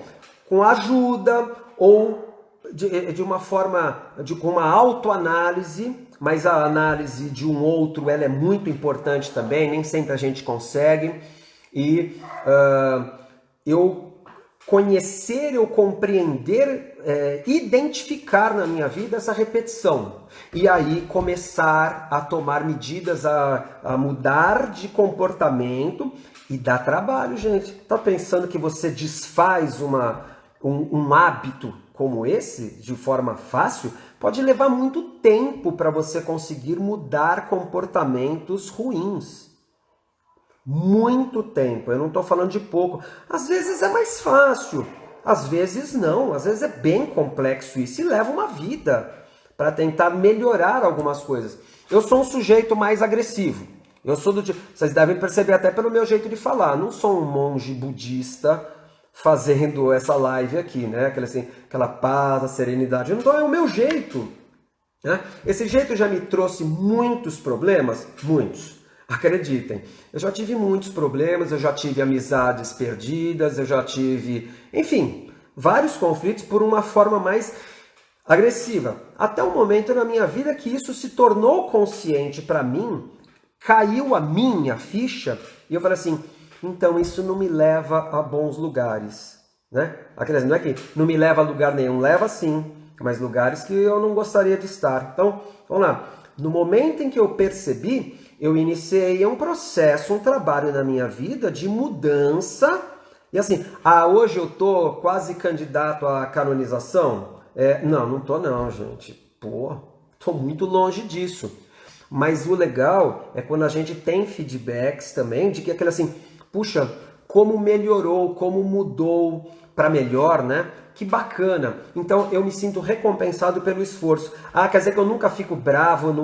com ajuda ou de uma forma, com uma autoanálise, mas a análise de um outro ela é muito importante também, nem sempre a gente consegue, e eu conhecer, eu compreender, identificar na minha vida essa repetição. E aí começar a tomar medidas, a mudar de comportamento. E dá trabalho, gente. Tá pensando que você desfaz um hábito como esse de forma fácil? Pode levar muito tempo para você conseguir mudar comportamentos ruins. Muito tempo, eu não estou falando de pouco. Às vezes é mais fácil, às vezes não, às vezes é bem complexo isso e leva uma vida para tentar melhorar algumas coisas. Eu sou um sujeito mais agressivo, eu sou do tipo, vocês devem perceber até pelo meu jeito de falar, não sou um monge budista fazendo essa live aqui, né? Aquela paz, a serenidade, não é o meu jeito, né? Esse jeito já me trouxe muitos problemas, muitos. Acreditem, eu já tive muitos problemas, eu já tive amizades perdidas, eu já tive, enfim, vários conflitos por uma forma mais agressiva. Até o momento na minha vida que isso se tornou consciente para mim, caiu a minha ficha e eu falei assim, então isso não me leva a bons lugares, né? Não é que não me leva a lugar nenhum, leva sim, mas lugares que eu não gostaria de estar. Então, vamos lá, no momento em que eu percebi, eu iniciei um processo, um trabalho na minha vida de mudança. E assim, hoje eu tô quase candidato à canonização? Não tô não, gente. Tô muito longe disso. Mas o legal é quando a gente tem feedbacks também de que aquele assim, puxa, como melhorou, como mudou para melhor, né? Que bacana. Então eu me sinto recompensado pelo esforço. Quer dizer que eu nunca fico bravo,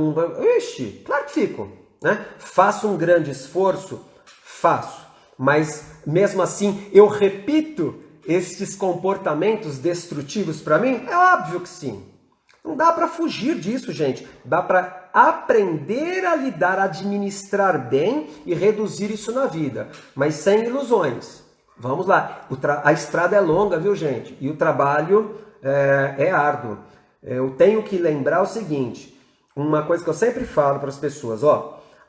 Ixi, claro que fico. Né? Faço um grande esforço? Faço. Mas mesmo assim eu repito estes comportamentos destrutivos para mim? É óbvio que sim. Não dá para fugir disso, gente. Dá para aprender a lidar, a administrar bem e reduzir isso na vida. Mas sem ilusões. Vamos lá. A estrada é longa, viu, gente? E o trabalho é árduo. Eu tenho que lembrar o seguinte. Uma coisa que eu sempre falo para as pessoas,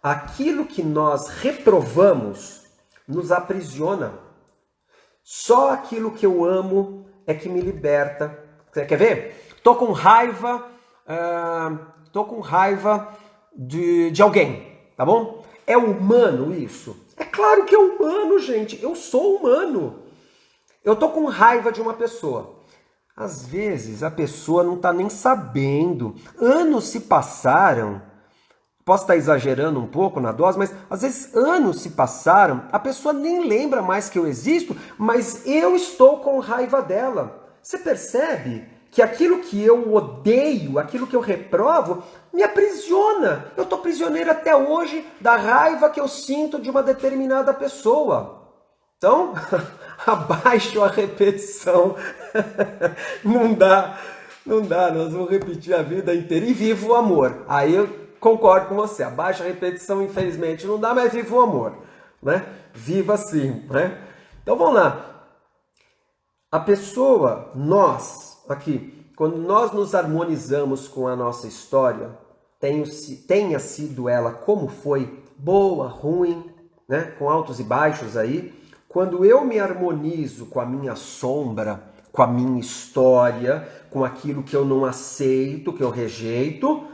aquilo que nós reprovamos nos aprisiona. Só aquilo que eu amo é que me liberta. Você quer ver? Tô com raiva de alguém, tá bom? É humano isso? É claro que é humano, gente. Eu sou humano. Eu tô com raiva de uma pessoa. Às vezes a pessoa não tá nem sabendo. Anos se passaram. Posso estar exagerando um pouco na dose, mas às vezes anos se passaram, a pessoa nem lembra mais que eu existo, mas eu estou com raiva dela. Você percebe que aquilo que eu odeio, aquilo que eu reprovo, me aprisiona. Eu estou prisioneiro até hoje da raiva que eu sinto de uma determinada pessoa. Então, abaixo a repetição. Não dá, nós vamos repetir a vida inteira e viva o amor. Aí eu concordo com você, abaixo a repetição, infelizmente, não dá, mas viva o amor, né? Viva sim, né? Então vamos lá. A pessoa, nós, aqui, quando nós nos harmonizamos com a nossa história, tenha sido ela como foi, boa, ruim, né? Com altos e baixos aí, quando eu me harmonizo com a minha sombra, com a minha história, com aquilo que eu não aceito, que eu rejeito,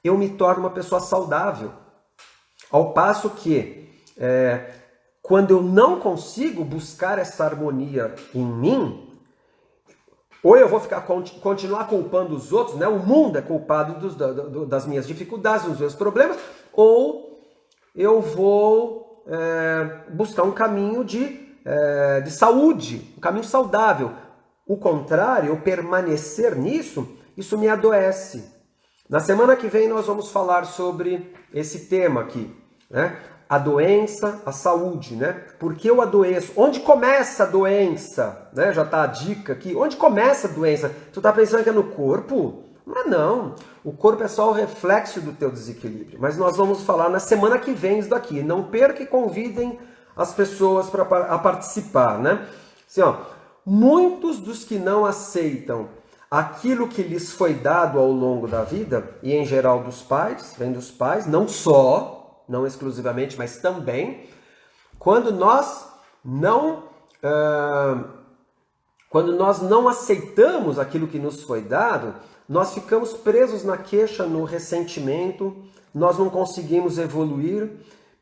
eu me torno uma pessoa saudável. Ao passo que, quando eu não consigo buscar essa harmonia em mim, ou eu vou continuar culpando os outros, né? O mundo é culpado das minhas dificuldades, dos meus problemas, ou eu vou buscar um caminho de saúde, um caminho saudável. O contrário, eu permanecer nisso, isso me adoece. Na semana que vem nós vamos falar sobre esse tema aqui, né? a doença, a saúde, né? Por que eu adoeço? Onde começa a doença? Né? Já está a dica aqui. Onde começa a doença? Tu está pensando que é no corpo? Mas não. O corpo é só o reflexo do teu desequilíbrio. Mas nós vamos falar na semana que vem isso daqui. Não perca e convidem as pessoas a participar, né? Assim, ó, muitos dos que não aceitam aquilo que lhes foi dado ao longo da vida, e em geral dos pais, vem dos pais, não só, não exclusivamente, mas também, quando nós não aceitamos aquilo que nos foi dado, nós ficamos presos na queixa, no ressentimento, nós não conseguimos evoluir.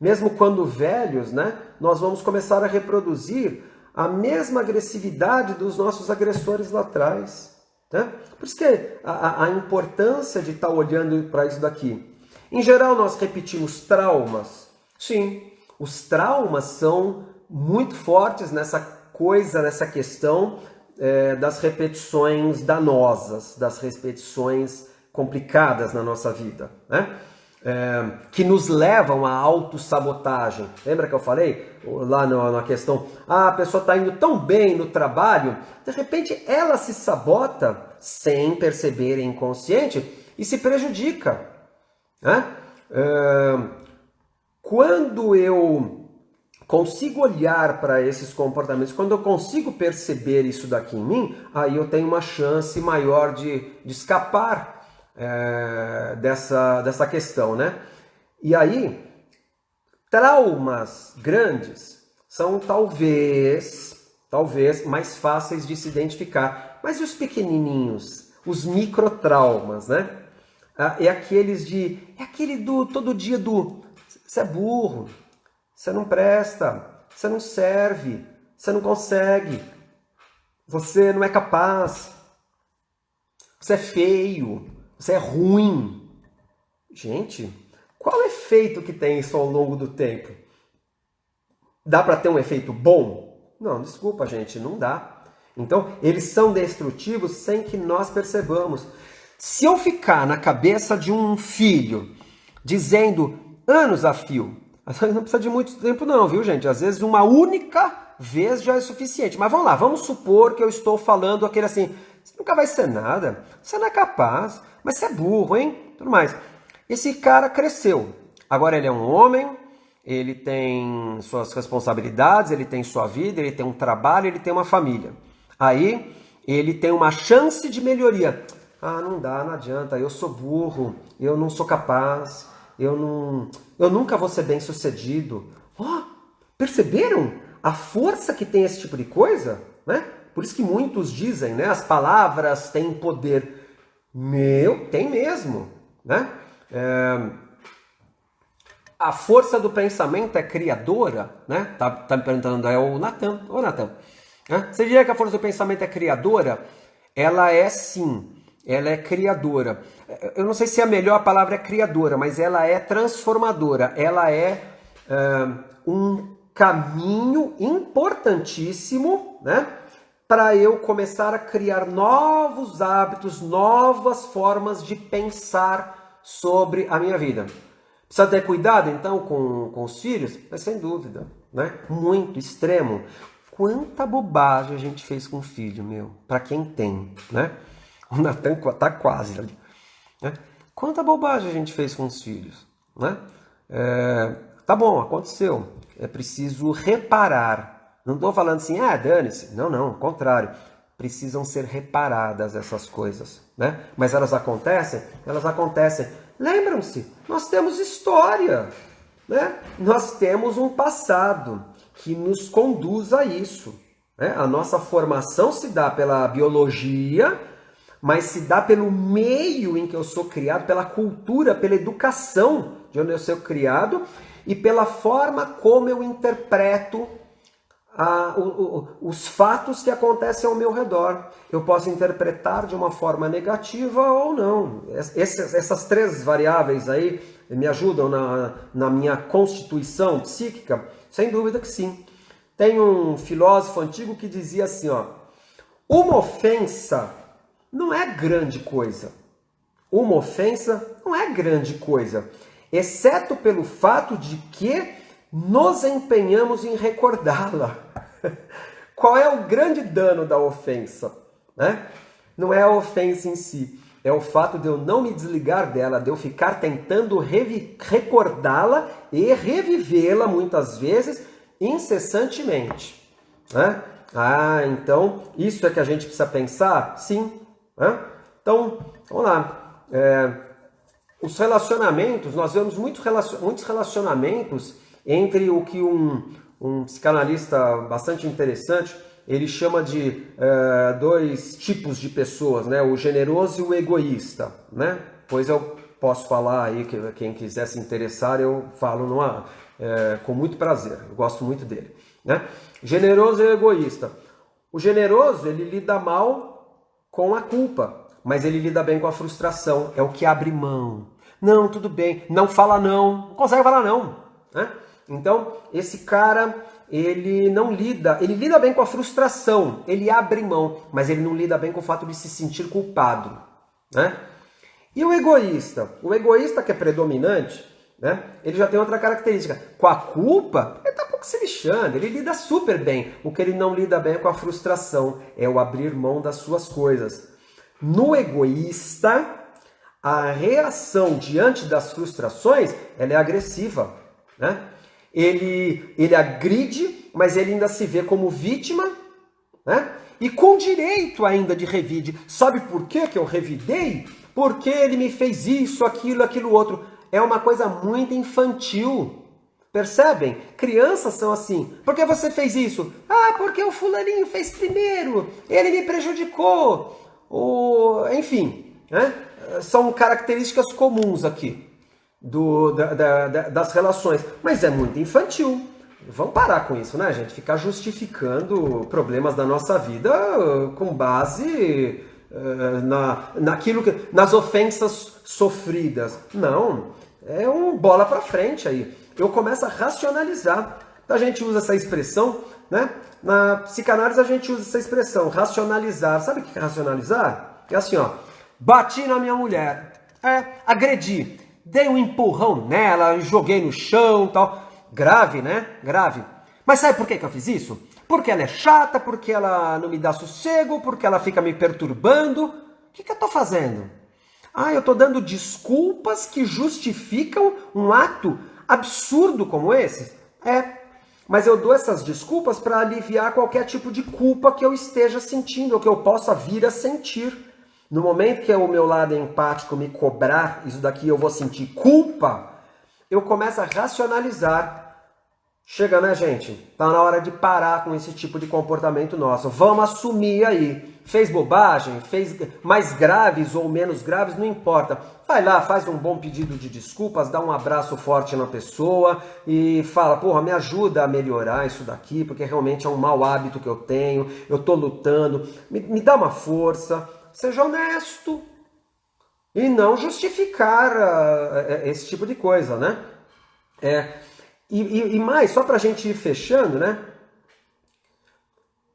Mesmo quando velhos, né, nós vamos começar a reproduzir a mesma agressividade dos nossos agressores lá atrás. Né? Por isso que a importância de estar olhando para isso daqui. Em geral, nós repetimos traumas. Sim, os traumas são muito fortes nessa questão das repetições danosas, das repetições complicadas na nossa vida, né? Que nos levam à autossabotagem. Lembra que eu falei lá na questão, a pessoa está indo tão bem no trabalho, de repente ela se sabota sem perceber, inconsciente, e se prejudica. Né? Quando eu consigo olhar para esses comportamentos, quando eu consigo perceber isso daqui em mim, aí eu tenho uma chance maior de escapar dessa questão, né? E aí, traumas grandes são talvez mais fáceis de se identificar. Mas e os pequenininhos, os microtraumas, né? É aquele do todo dia do você é burro, você não presta, você não serve, você não consegue, você não é capaz, você é feio, você é ruim. Gente, qual o efeito que tem isso ao longo do tempo? Dá para ter um efeito bom? Não, desculpa, gente, não dá. Então, eles são destrutivos sem que nós percebamos. Se eu ficar na cabeça de um filho dizendo anos a fio, não precisa de muito tempo não, viu, gente? Às vezes uma única vez já é suficiente. Mas vamos lá, vamos supor que eu estou falando aquele assim, você nunca vai ser nada, você não é capaz, mas você é burro, hein? Tudo mais. Esse cara cresceu. Agora ele é um homem, ele tem suas responsabilidades, ele tem sua vida, ele tem um trabalho, ele tem uma família. Aí ele tem uma chance de melhoria. Ah, não dá, não adianta, eu sou burro, eu não sou capaz, eu nunca vou ser bem sucedido. Oh, perceberam a força que tem esse tipo de coisa? Né? Por isso que muitos dizem, né, as palavras têm poder. Tem mesmo. Né? A força do pensamento é criadora, né? Tá me perguntando, é o Natan. Ô, Natan, você diria que a força do pensamento é criadora? Ela é sim, ela é criadora. Eu não sei se a melhor palavra é criadora, mas ela é transformadora. Ela é um caminho importantíssimo, né? Para eu começar a criar novos hábitos, novas formas de pensar sobre a minha vida. Precisa ter cuidado, então, com os filhos? Mas sem dúvida, né? Muito, extremo. Quanta bobagem a gente fez com o filho, meu, para quem tem, né? O Natan tá quase ali. Né? Quanta bobagem a gente fez com os filhos, né? Tá bom, aconteceu. É preciso reparar. Não estou falando assim, dane-se. Não, ao contrário. Precisam ser reparadas essas coisas, né? Mas elas acontecem? Elas acontecem. Lembram-se, nós temos história, né? Nós temos um passado que nos conduz a isso. Né? A nossa formação se dá pela biologia, mas se dá pelo meio em que eu sou criado, pela cultura, pela educação de onde eu sou criado e pela forma como eu interpreto os fatos que acontecem ao meu redor. Eu posso interpretar de uma forma negativa ou não. Essas três variáveis aí me ajudam na minha constituição psíquica? Sem dúvida que sim. Tem um filósofo antigo que dizia assim, uma ofensa não é grande coisa. Uma ofensa não é grande coisa, exceto pelo fato de que nos empenhamos em recordá-la. Qual é o grande dano da ofensa? Né? Não é a ofensa em si, é o fato de eu não me desligar dela, de eu ficar tentando recordá-la e revivê-la muitas vezes, incessantemente. Né? Ah, então isso é que a gente precisa pensar? Sim. Né? Então, vamos lá. Os relacionamentos, nós vemos muitos relacionamentos entre o que um psicanalista bastante interessante, ele chama de dois tipos de pessoas, né? O generoso e o egoísta, né? Pois eu posso falar aí, que quem quiser se interessar, eu falo com muito prazer, eu gosto muito dele, né? Generoso e egoísta. O generoso, ele lida mal com a culpa, mas ele lida bem com a frustração, é o que abre mão. Não, tudo bem, não fala não consegue falar não, né? Então, esse cara, ele lida bem com a frustração, ele abre mão, mas ele não lida bem com o fato de se sentir culpado, né? E o egoísta que é predominante, né? Ele já tem outra característica, com a culpa, ele tá pouco se lixando, ele lida super bem, o que ele não lida bem é com a frustração, é o abrir mão das suas coisas. No egoísta, a reação diante das frustrações, ela é agressiva, né? Ele agride, mas ele ainda se vê como vítima, né? E com direito ainda de revide. Sabe por que eu revidei? Porque ele me fez isso, aquilo outro. É uma coisa muito infantil. Percebem? Crianças são assim. Por que você fez isso? Ah, porque o fulaninho fez primeiro. Ele me prejudicou. Enfim, né? São características comuns aqui das relações. Mas é muito infantil. Vamos parar com isso, né, gente? Ficar justificando problemas da nossa vida com base nas ofensas sofridas. Não, é um bola pra frente aí. Eu começo a racionalizar. A gente usa essa expressão, né? Na psicanálise a gente usa essa expressão, racionalizar. Sabe o que é racionalizar? É assim, ó. Bati na minha mulher. Agredi. Dei um empurrão nela, joguei no chão e tal. Grave, né? Grave. Mas sabe por que eu fiz isso? Porque ela é chata, porque ela não me dá sossego, porque ela fica me perturbando. O que eu tô fazendo? Eu tô dando desculpas que justificam um ato absurdo como esse? Mas eu dou essas desculpas para aliviar qualquer tipo de culpa que eu esteja sentindo, ou que eu possa vir a sentir. No momento que o meu lado empático me cobrar, isso daqui eu vou sentir culpa, eu começo a racionalizar. Chega, né, gente? Tá na hora de parar com esse tipo de comportamento nosso. Vamos assumir aí. Fez bobagem, fez mais graves ou menos graves, não importa. Vai lá, faz um bom pedido de desculpas, dá um abraço forte na pessoa e fala, porra, me ajuda a melhorar isso daqui, porque realmente é um mau hábito que eu tenho, eu tô lutando, me dá uma força. Seja honesto e não justificar esse tipo de coisa, né? E mais, só para a gente ir fechando, né?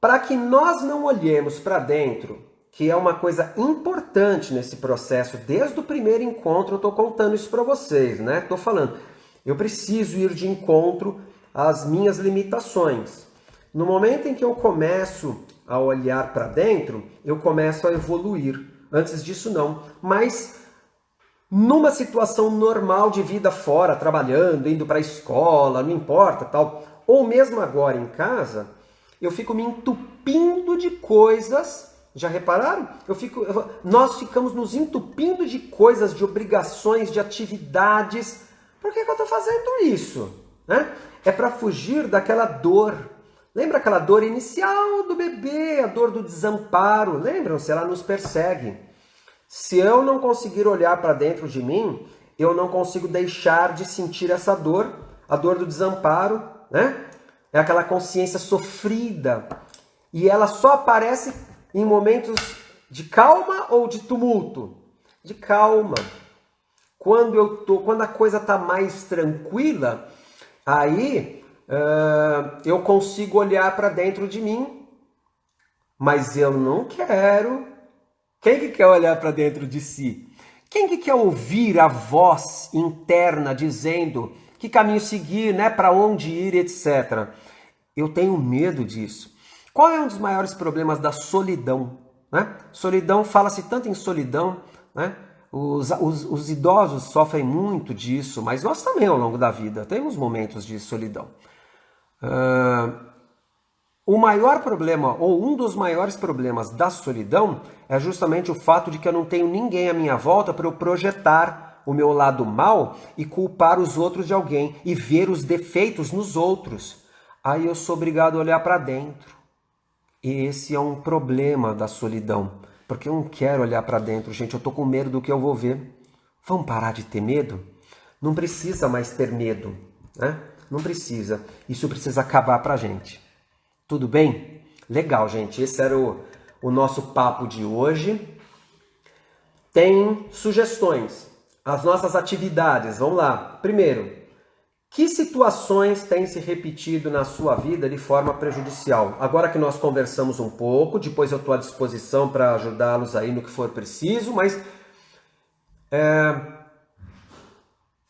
Para que nós não olhemos para dentro, que é uma coisa importante nesse processo, desde o primeiro encontro eu estou contando isso para vocês, né? Estou falando, eu preciso ir de encontro às minhas limitações. No momento em que eu começo a olhar para dentro, eu começo a evoluir. Antes disso não, mas numa situação normal de vida fora, trabalhando, indo para a escola, não importa, tal, ou mesmo agora em casa, eu fico me entupindo de coisas. Já repararam? Nós ficamos nos entupindo de coisas, de obrigações, de atividades. Por que eu estou fazendo isso? Né? É para fugir daquela dor. Lembra aquela dor inicial do bebê, a dor do desamparo? Lembram-se? Ela nos persegue. Se eu não conseguir olhar para dentro de mim, eu não consigo deixar de sentir essa dor, a dor do desamparo, né? É aquela consciência sofrida. E ela só aparece em momentos de calma ou de tumulto? De calma. Quando a coisa está mais tranquila, aí eu consigo olhar para dentro de mim, mas eu não quero. Quem que quer olhar para dentro de si? Quem que quer ouvir a voz interna dizendo que caminho seguir, né? Para onde ir, etc. Eu tenho medo disso. Qual é um dos maiores problemas da solidão? Né? Solidão, fala-se tanto em solidão, né? Os idosos sofrem muito disso, mas nós também ao longo da vida temos momentos de solidão. O maior problema, ou um dos maiores problemas da solidão, é justamente o fato de que eu não tenho ninguém à minha volta para eu projetar o meu lado mal e culpar os outros de alguém e ver os defeitos nos outros. Aí eu sou obrigado a olhar para dentro. E esse é um problema da solidão, porque eu não quero olhar para dentro, gente, eu tô com medo do que eu vou ver. Vamos parar de ter medo? Não precisa mais ter medo, né? Não precisa. Isso precisa acabar pra gente. Tudo bem? Legal, gente. Esse era o nosso papo de hoje. Tem sugestões. As nossas atividades. Vamos lá. Primeiro, que situações têm se repetido na sua vida de forma prejudicial? Agora que nós conversamos um pouco, depois eu estou à disposição para ajudá-los aí no que for preciso, mas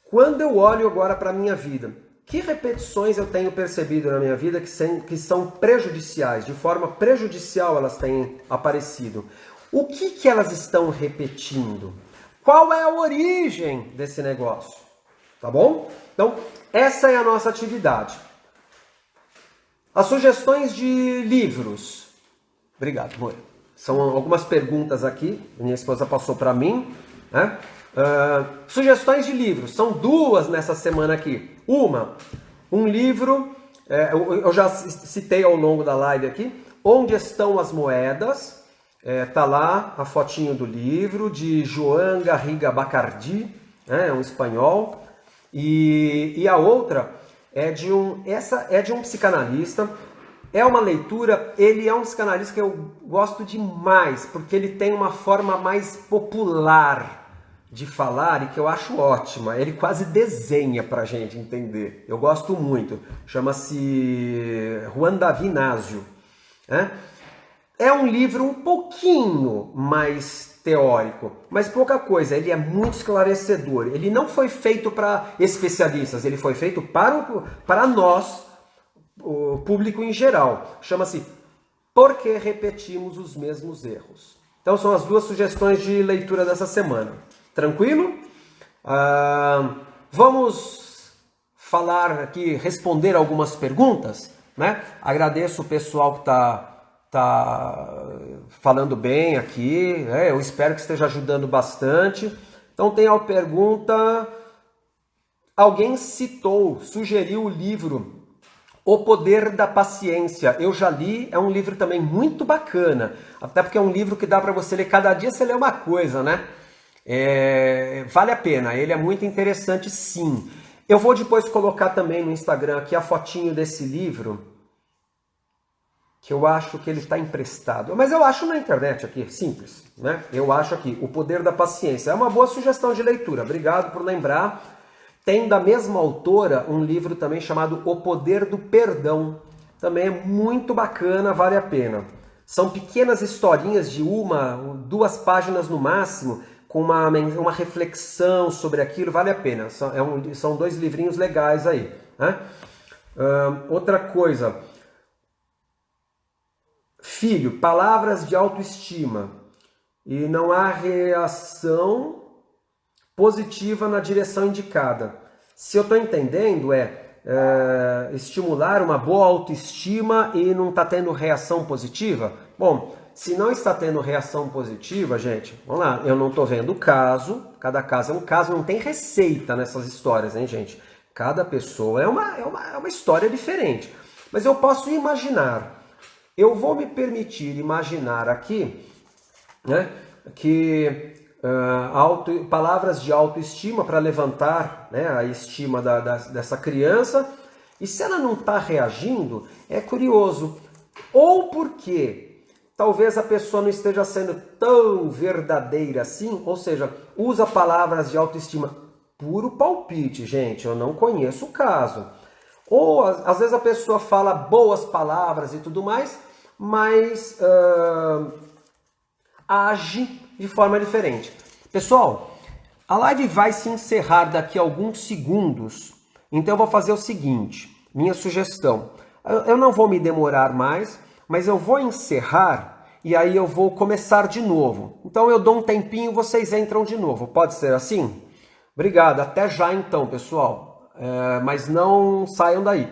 quando eu olho agora para a minha vida, que repetições eu tenho percebido na minha vida que são prejudiciais? De forma prejudicial elas têm aparecido. O que elas estão repetindo? Qual é a origem desse negócio? Tá bom? Então, essa é a nossa atividade. As sugestões de livros. Obrigado, amor. São algumas perguntas aqui. Minha esposa passou para mim, né? Sugestões de livros. São duas nessa semana aqui. Um livro, eu já citei ao longo da live aqui, Onde Estão as Moedas. Tá lá a fotinho do livro, de Joan Garriga Bacardi, é um espanhol. E a outra é de um psicanalista. É uma leitura, ele é um psicanalista que eu gosto demais, porque ele tem uma forma mais popular de falar e que eu acho ótima. Ele quase desenha pra gente entender. Eu gosto muito. Chama-se Juan Davi Nazio. É um livro um pouquinho mais teórico, mas pouca coisa. Ele é muito esclarecedor. Ele não foi feito para especialistas, ele foi feito para nós, o público em geral. Chama-se Por que Repetimos os Mesmos Erros? Então são as duas sugestões de leitura dessa semana. Tranquilo? Vamos falar aqui, responder algumas perguntas, né? Agradeço o pessoal que está falando bem aqui, eu espero que esteja ajudando bastante. Então tem a pergunta, alguém sugeriu o livro O Poder da Paciência. Eu já li, é um livro também muito bacana, até porque é um livro que dá para você ler, cada dia você lê uma coisa, né? Vale a pena, ele é muito interessante sim. Eu vou depois colocar também no Instagram aqui a fotinho desse livro, que eu acho que ele está emprestado. Mas eu acho na internet aqui, simples, né? Eu acho aqui, O Poder da Paciência. É uma boa sugestão de leitura, obrigado por lembrar. Tem da mesma autora um livro também chamado O Poder do Perdão. Também é muito bacana, vale a pena. São pequenas historinhas de 2 páginas no máximo, com uma reflexão sobre aquilo, vale a pena. São 2 livrinhos legais aí, né? Outra coisa... Filho, palavras de autoestima e não há reação positiva na direção indicada. Se eu estou entendendo, estimular uma boa autoestima e não está tendo reação positiva? Bom, se não está tendo reação positiva, gente, vamos lá, eu não estou vendo o caso, cada caso é um caso, não tem receita nessas histórias, hein, gente? Cada pessoa é uma história diferente. Mas eu posso imaginar. Eu vou me permitir imaginar aqui, né, que palavras de autoestima para levantar, né, a estima dessa criança, e se ela não está reagindo, é curioso. Ou porque talvez a pessoa não esteja sendo tão verdadeira assim, ou seja, usa palavras de autoestima. Puro palpite, gente, eu não conheço o caso. Ou às vezes a pessoa fala boas palavras e tudo mais, mas age de forma diferente. Pessoal, a live vai se encerrar daqui a alguns segundos. Então eu vou fazer o seguinte, minha sugestão. Eu não vou me demorar mais, mas eu vou encerrar e aí eu vou começar de novo. Então eu dou um tempinho, vocês entram de novo. Pode ser assim? Obrigado, até já então, pessoal. Mas não saiam daí.